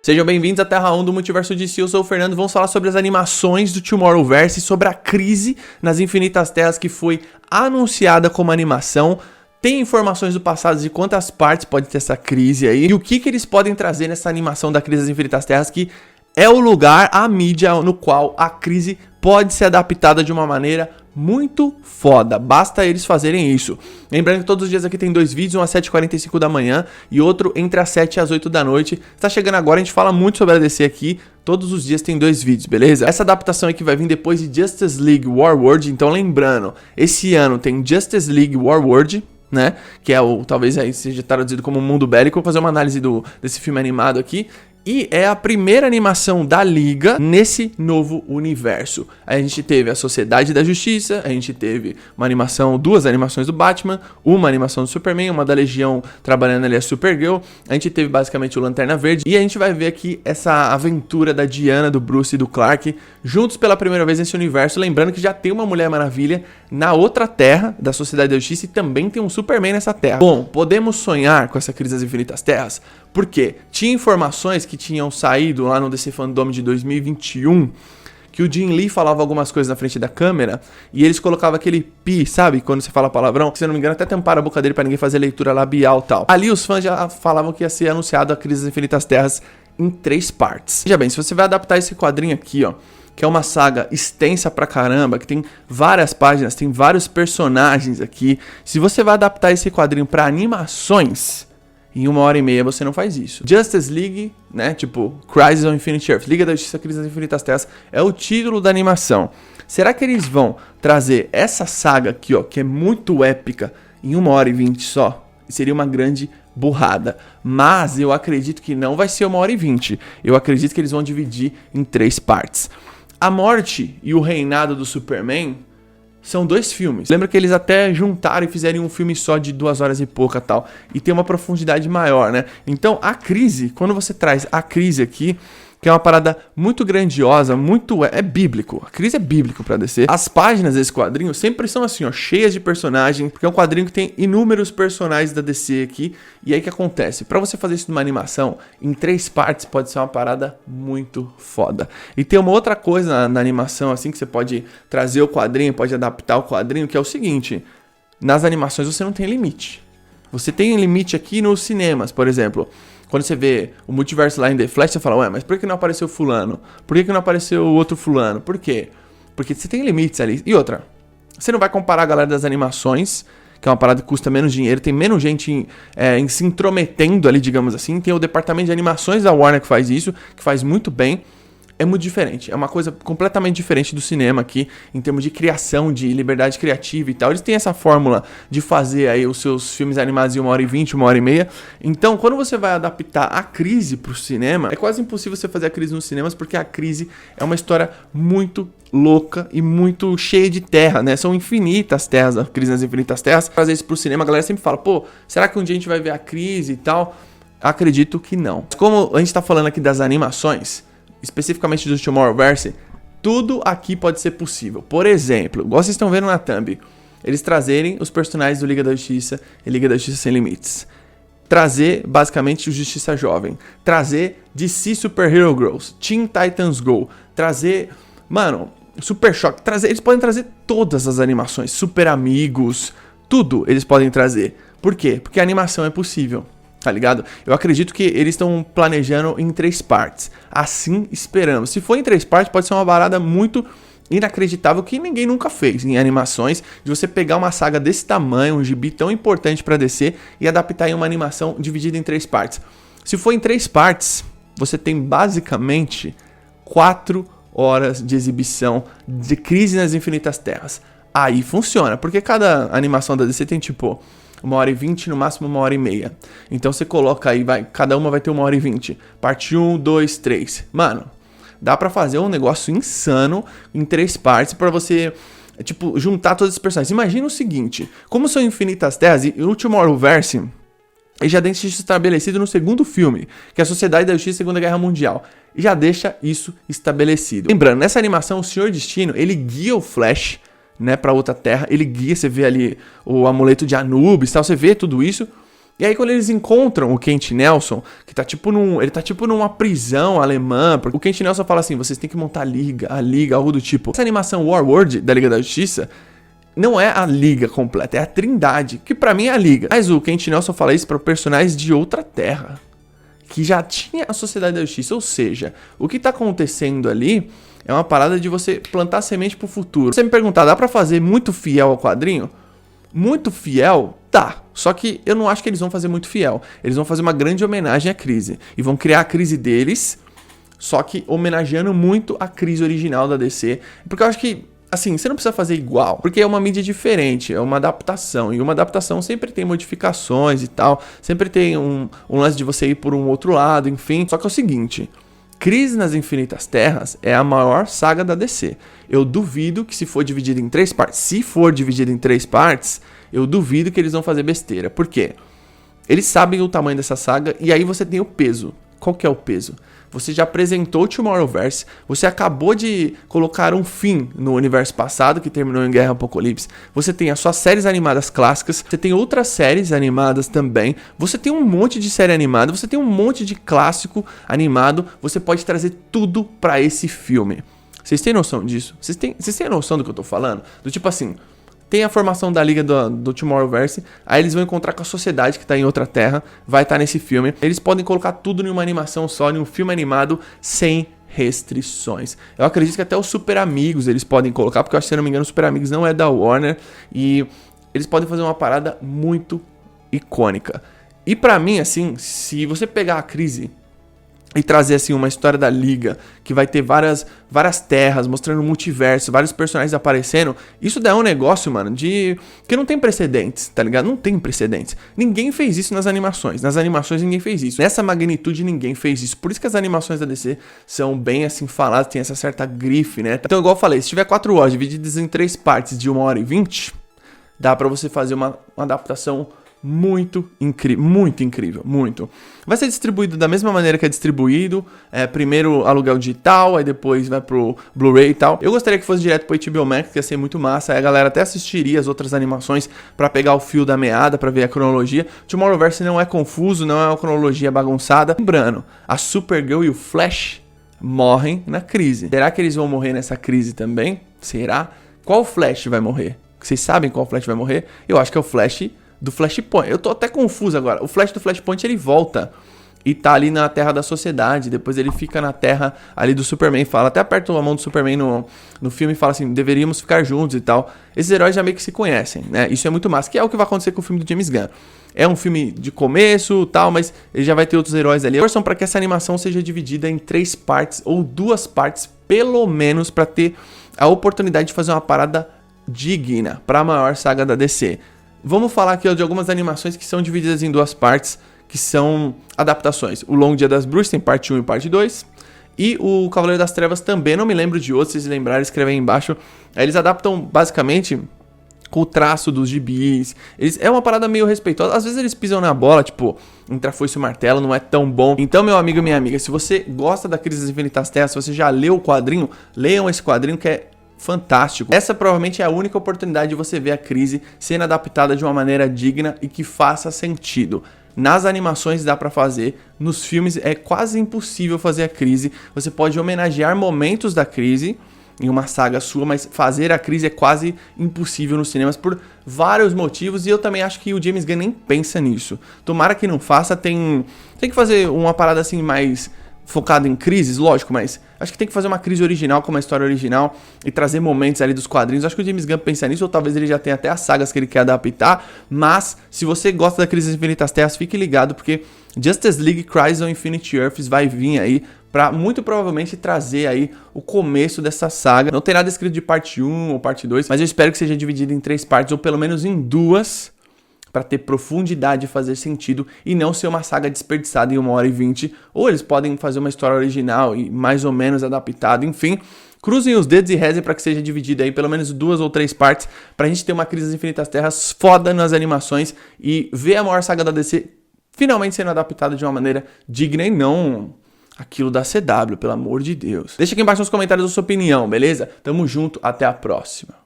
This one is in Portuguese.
Sejam bem-vindos à Terra 1 do Multiverso DC, eu sou o Fernando, vamos falar sobre as animações do Tomorrowverse, sobre a crise nas Infinitas Terras que foi anunciada como animação. Tem informações do passado de quantas partes pode ter essa crise aí, e o que eles podem trazer nessa animação da crise das Infinitas Terras, que é o lugar, a mídia no qual a crise pode ser adaptada de uma maneira muito foda, basta eles fazerem isso. Lembrando que todos os dias aqui tem 2 vídeos, um às 7h45 da manhã e outro entre as 7 e as 8 da noite. Tá chegando agora, a gente fala muito sobre a DC aqui, todos os dias tem 2 vídeos, beleza? Essa adaptação aqui vai vir depois de Justice League Warworld, então lembrando, esse ano tem Justice League Warworld, né, que é o, talvez aí seja traduzido como Mundo Bélico. Vou fazer uma análise desse filme animado aqui. E é a primeira animação da Liga nesse novo universo. A gente teve a Sociedade da Justiça, a gente teve uma animação, 2 animações do Batman, uma animação do Superman, uma da Legião trabalhando ali a Supergirl. A gente teve basicamente o Lanterna Verde. E a gente vai ver aqui essa aventura da Diana, do Bruce e do Clark, juntos pela primeira vez nesse universo. Lembrando que já tem uma Mulher Maravilha na outra terra da Sociedade da Justiça e também tem um Superman nessa terra. Bom, podemos sonhar com essa crise das Infinitas Terras? Porque tinha informações que tinham saído lá no DC Fandom de 2021 que o Jim Lee falava algumas coisas na frente da câmera e eles colocavam aquele pi, sabe? Quando você fala palavrão, se eu não me engano até tamparam a boca dele pra ninguém fazer leitura labial e tal. Ali os fãs já falavam que ia ser anunciado a Crise das Infinitas Terras em 3 partes. Veja bem, se você vai adaptar esse quadrinho aqui, ó, que é uma saga extensa pra caramba, que tem várias páginas, tem vários personagens aqui. Se você vai adaptar esse quadrinho pra animações, em 1h30 você não faz isso. Justice League, né, tipo Crisis on Infinite Earth, Liga da Justiça, Crise das Infinitas Terras, é o título da animação. Será que eles vão trazer essa saga aqui, ó, que é muito épica, em 1h20 só? Seria uma grande burrada. Mas eu acredito que não vai ser 1h20. Eu acredito que eles vão dividir em 3 partes. A morte e o reinado do Superman são 2 filmes. Lembra que eles até juntaram e fizeram um filme só de 2 horas e pouca tal. E tem uma profundidade maior, né? Então a crise, quando você traz a crise aqui, que é uma parada muito grandiosa, muito... é bíblico. A crise é bíblico pra DC. As páginas desse quadrinho sempre são assim, ó, cheias de personagens, porque é um quadrinho que tem inúmeros personagens da DC aqui. E aí o que acontece? Pra você fazer isso numa animação, em 3 partes, pode ser uma parada muito foda. E tem uma outra coisa na animação, assim, que você pode trazer o quadrinho, pode adaptar o quadrinho, que é o seguinte: nas animações você não tem limite. Você tem limite aqui nos cinemas, por exemplo. Quando você vê o multiverso lá em The Flash, você fala, ué, mas por que não apareceu fulano? Por que não apareceu o outro fulano? Por quê? Porque você tem limites ali. E outra, você não vai comparar a galera das animações, que é uma parada que custa menos dinheiro, tem menos gente se intrometendo ali, digamos assim. Tem o departamento de animações da Warner que faz isso, que faz muito bem. É muito diferente, é uma coisa completamente diferente do cinema aqui, em termos de criação, de liberdade criativa e tal. Eles têm essa fórmula de fazer aí os seus filmes animados em 1h20, 1h30. Então, quando você vai adaptar a crise pro cinema, é quase impossível você fazer a crise nos cinemas, porque a crise é uma história muito louca e muito cheia de terra, né? São infinitas terras, a crise nas Infinitas Terras. Fazer isso pro cinema, a galera sempre fala, pô, será que um dia a gente vai ver a crise e tal? Acredito que não. Como a gente tá falando aqui das animações, especificamente do Tomorrowverse, tudo aqui pode ser possível. Por exemplo, igual vocês estão vendo na thumb, eles trazerem os personagens do Liga da Justiça e Liga da Justiça Sem Limites. Trazer, basicamente, o Justiça Jovem. Trazer DC Super Hero Girls, Teen Titans Go. Trazer, mano, Super Choque. Eles podem trazer todas as animações. Super Amigos, tudo eles podem trazer. Por quê? Porque a animação é possível. Tá ligado? Eu acredito que eles estão planejando em 3 partes. Assim esperamos. Se for em 3 partes, pode ser uma parada muito inacreditável que ninguém nunca fez em animações. De você pegar uma saga desse tamanho, um gibi tão importante pra DC e adaptar em uma animação dividida em 3 partes. Se for em 3 partes, você tem basicamente 4 horas de exibição de Crise nas Infinitas Terras. Aí funciona, porque cada animação da DC tem tipo 1h20, no máximo 1h30. Então você coloca aí, cada uma vai ter 1h20. Parte 1, 2, 3. Mano, dá pra fazer um negócio insano em 3 partes pra você, tipo, juntar todos os personagens. Imagina o seguinte, como são Infinitas Terras e o Tomorrowverse, ele já deixa isso estabelecido no segundo filme, que é a Sociedade da Justiça Segunda Guerra Mundial. E já deixa isso estabelecido. Lembrando, nessa animação, o Senhor Destino, ele guia o Flash, né, pra outra terra, ele guia, você vê ali o amuleto de Anubis, tal, você vê tudo isso, E aí quando eles encontram o Kent Nelson, que tá tipo ele tá tipo numa prisão alemã, porque o Kent Nelson fala assim, vocês têm que montar a liga, algo do tipo. Essa animação Warworld da Liga da Justiça não é a liga completa, é a Trindade, que pra mim é a liga. Mas o Kent Nelson fala isso para personagens de outra terra, que já tinha a Sociedade da Justiça, ou seja, o que tá acontecendo ali é uma parada de você plantar semente pro futuro. Você me perguntar, dá pra fazer muito fiel ao quadrinho? Muito fiel? Tá. Só que eu não acho que eles vão fazer muito fiel. Eles vão fazer uma grande homenagem à crise. E vão criar a crise deles, só que homenageando muito a crise original da DC. Porque eu acho que, assim, você não precisa fazer igual. Porque é uma mídia diferente, é uma adaptação. E uma adaptação sempre tem modificações e tal. Sempre tem um lance de você ir por um outro lado, enfim. Só que é o seguinte... Crise nas Infinitas Terras é a maior saga da DC. Eu duvido que se for dividido em 3 partes, eu duvido que eles vão fazer besteira. Por quê? Eles sabem o tamanho dessa saga e aí você tem o peso. Qual que é o peso? Você já apresentou o Tomorrowverse, você acabou de colocar um fim no universo passado, que terminou em Guerra Apocalipse, você tem as suas séries animadas clássicas, você tem outras séries animadas também, você tem um monte de série animada, você tem um monte de clássico animado, você pode trazer tudo pra esse filme. Vocês têm noção disso? Vocês têm noção do que eu tô falando? Do tipo assim... Tem a formação da Liga do Tomorrowverse, aí eles vão encontrar com a sociedade que tá em outra terra, vai estar nesse filme. Eles podem colocar tudo em uma animação só, em um filme animado, sem restrições. Eu acredito que até os Super Amigos eles podem colocar, porque eu acho que, se eu não me engano, os Super Amigos não é da Warner, e eles podem fazer uma parada muito icônica. E pra mim, assim, se você pegar a crise... e trazer assim uma história da Liga, que vai ter várias terras, mostrando o multiverso, vários personagens aparecendo, isso daí é um negócio, mano, que não tem precedentes, tá ligado? Não tem precedentes. Ninguém fez isso nas animações ninguém fez isso. Nessa magnitude ninguém fez isso. Por isso que as animações da DC são bem assim faladas, tem essa certa grife, né? Então, igual eu falei, se tiver 4 horas divididas em 3 partes de 1h20, dá pra você fazer uma adaptação muito incrível, muito. Vai ser distribuído da mesma maneira que é distribuído, primeiro aluguel digital, aí depois vai pro Blu-ray e tal. Eu gostaria que fosse direto pro HBO Max, que ia ser muito massa, aí a galera até assistiria as outras animações pra pegar o fio da meada, pra ver a cronologia. Tomorrowverse não é confuso, não é uma cronologia bagunçada. Lembrando, a Supergirl e o Flash morrem na crise. Será que eles vão morrer nessa crise também? Será? Qual Flash vai morrer? Vocês sabem qual Flash vai morrer? Eu acho que é o Flash do Flashpoint. Eu tô até confuso agora. O Flash do Flashpoint, ele volta e tá ali na Terra da Sociedade. Depois ele fica na Terra ali do Superman. Fala, até aperta a mão do Superman no filme e fala assim, deveríamos ficar juntos e tal. Esses heróis já meio que se conhecem, né? Isso é muito massa, que é o que vai acontecer com o filme do James Gunn. É um filme de começo tal, mas ele já vai ter outros heróis ali. Torçam para que essa animação seja dividida em 3 partes ou 2 partes, pelo menos, para ter a oportunidade de fazer uma parada digna para a maior saga da DC. Vamos falar aqui de algumas animações que são divididas em 2 partes, que são adaptações. O Longo Dia das Bruxas tem parte 1 e parte 2. E o Cavaleiro das Trevas também, não me lembro de outros, se vocês lembrarem, escrevem aí embaixo. Aí eles adaptam basicamente com o traço dos gibis. É uma parada meio respeitosa. Às vezes eles pisam na bola, tipo, entre a foice e o martelo, não é tão bom. Então, meu amigo e minha amiga, se você gosta da Crise das Infinitas Terras, se você já leu o quadrinho, leiam esse quadrinho que é fantástico. Essa provavelmente é a única oportunidade de você ver a crise sendo adaptada de uma maneira digna e que faça sentido. Nas animações dá pra fazer, nos filmes é quase impossível fazer a crise. Você pode homenagear momentos da crise em uma saga sua, mas fazer a crise é quase impossível nos cinemas por vários motivos, e eu também acho que o James Gunn nem pensa nisso. Tomara que não faça, tem que fazer uma parada assim mais focado em crises, lógico, mas acho que tem que fazer uma crise original com uma história original e trazer momentos ali dos quadrinhos. Acho que o James Gunn pensa nisso, ou talvez ele já tenha até as sagas que ele quer adaptar, mas se você gosta da Crise das Infinitas Terras, fique ligado, porque Justice League Crisis on Infinite Earths vai vir aí pra muito provavelmente trazer aí o começo dessa saga. Não tem nada escrito de parte 1 ou parte 2, mas eu espero que seja dividido em 3 partes, ou pelo menos em 2, para ter profundidade e fazer sentido, e não ser uma saga desperdiçada em 1h20, ou eles podem fazer uma história original e mais ou menos adaptada, enfim. Cruzem os dedos e rezem para que seja dividido aí pelo menos 2 ou 3 partes, pra gente ter uma Crise das Infinitas Terras foda nas animações e ver a maior saga da DC finalmente sendo adaptada de uma maneira digna e não aquilo da CW, pelo amor de Deus. Deixa aqui embaixo nos comentários a sua opinião, beleza? Tamo junto, até a próxima.